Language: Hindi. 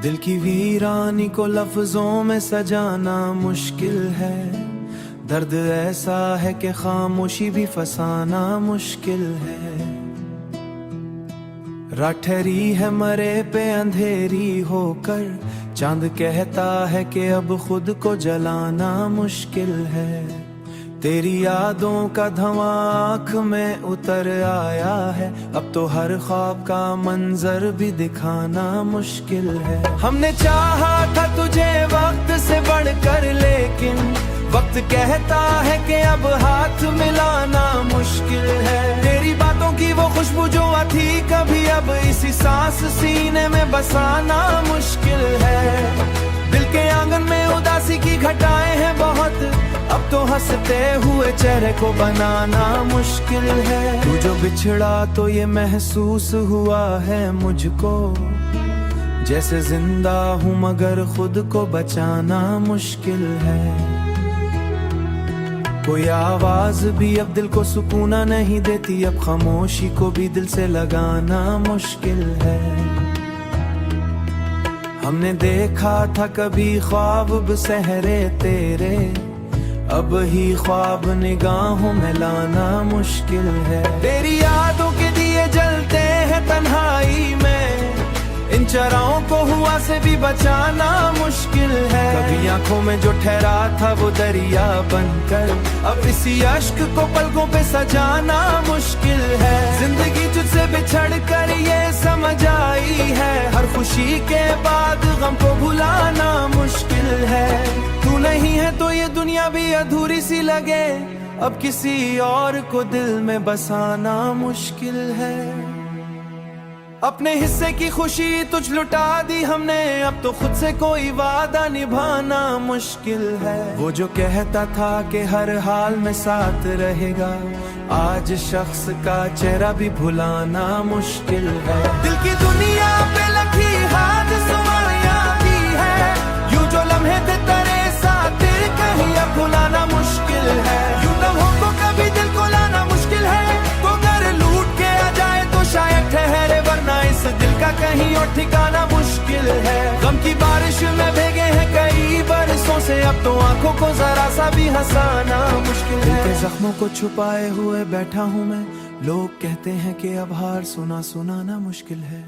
दिल की वीरानी को लफ्जों में सजाना मुश्किल है। दर्द ऐसा है कि खामोशी भी फसाना मुश्किल है। रात ठहरी है मरे पे अंधेरी होकर, चांद कहता है कि अब खुद को जलाना मुश्किल है। तेरी यादों का धुआं आँख में उतर आया है, अब तो हर ख्वाब का मंजर भी दिखाना मुश्किल है। हमने चाहा था तुझे वक्त से बढ़कर, लेकिन वक्त कहता है कि अब हाथ मिलाना मुश्किल है। तेरी बातों की वो खुशबू जो थी कभी, अब इसी सांस सीने में बसाना मुश्किल है। दिल के आंगन में उदासी की घटाएं हैं बहुत, अब तो हंसते हुए चेहरे को बनाना मुश्किल है। तू जो बिछड़ा तो ये महसूस हुआ है मुझको, जैसे जिंदा हूँ मगर खुद को बचाना मुश्किल है। कोई आवाज भी अब दिल को सुकून नहीं देती, अब खामोशी को भी दिल से लगाना मुश्किल है। हमने देखा था कभी ख्वाब सहरे तेरे, अब ही ख्वाब निगाहों में लाना मुश्किल है। तेरी यादों के दिए जलते हैं तन्हाई में, इन चराओं को हुआ से भी बचाना मुश्किल है। कभी आंखों में जो ठहरा था वो दरिया बनकर, अब इसी अश्क को पलकों पे सजाना मुश्किल है। जिंदगी तुझसे बिछड़ कर ये समझ आई है, हर खुशी के बाद गम को भुलाना मुश्किल है। तू नहीं है तो ये दुनिया भी अधूरी सी लगे, अब किसी और को दिल में बसाना मुश्किल है। अपने हिस्से की खुशी तुझ लुटा दी हमने, अब तो खुद से कोई वादा निभाना मुश्किल है। वो जो कहता था कि हर हाल में साथ रहेगा, आज शख्स का चेहरा भी भुलाना मुश्किल है। दिल की दुनिया पे लगी हाथ सुमाया भी है, यूं जो लम्हे थे तेरे साथ तेरे कहीं अब भुलाना मुश्किल है। यूं लम्हों को कभी दिल को लाना मुश्किल है, तो घर लूट के आ जाए तो शायद ठहरे, वरना इस दिल का कहीं और ठिकाना मुश्किल है। गम की बारिश में भीगे हैं कई बरसों से, अब तो आंखों को जरा सा भी हंसाना मुश्किल है। दिल के जख्मों को छुपाए हुए बैठा हूँ मैं, लोग कहते हैं कि अब हार सुनाना मुश्किल है।